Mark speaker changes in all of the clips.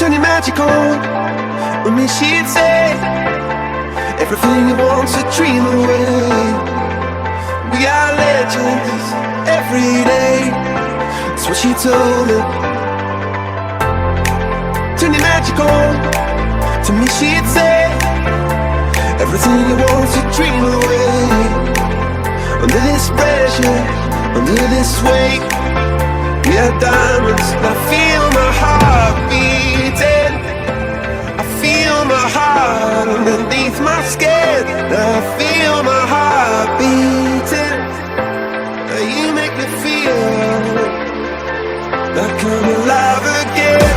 Speaker 1: turning magic on. With me she'd say, everything you want's a dream away. We are legends every day. That's what she told me. Turning magic on. To me she'd say, everything you want's a dream away. Under this pressure, under this weight, we are diamonds. I feel my heart beating. I feel my heart underneath my skin. I feel my heart beating. You make me feel like I'm alive again.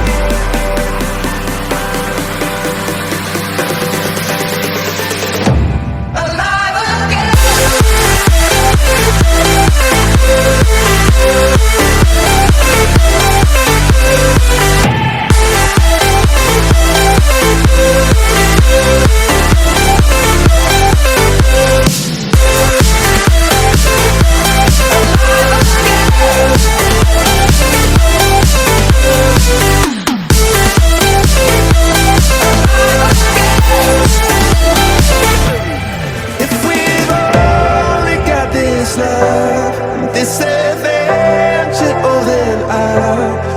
Speaker 1: This adventure, oh then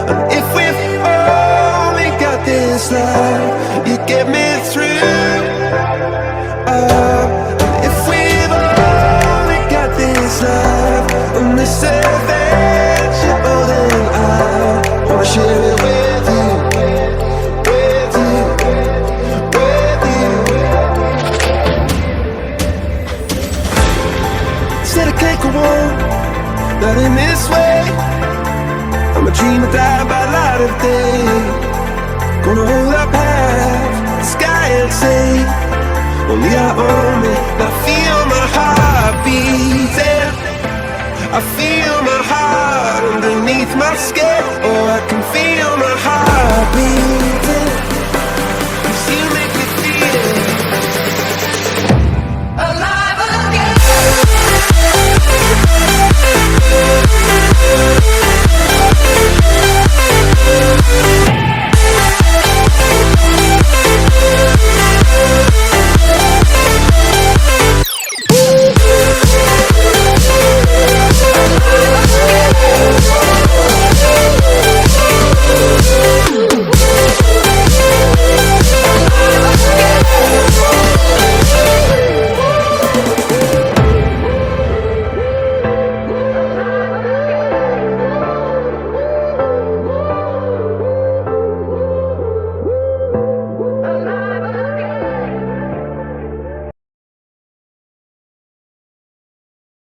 Speaker 1: and if we've only got this life, you get me through. And if we've only got this life, and this adventure, oh then I wanna share it with you, with you, with you. Said I can't go on, not in this way. I'm a dreamer, die by light of day. Gonna hold up half the sky and say, only I own it. I feel my heart beating. I feel my heart underneath my skin. Oh, I can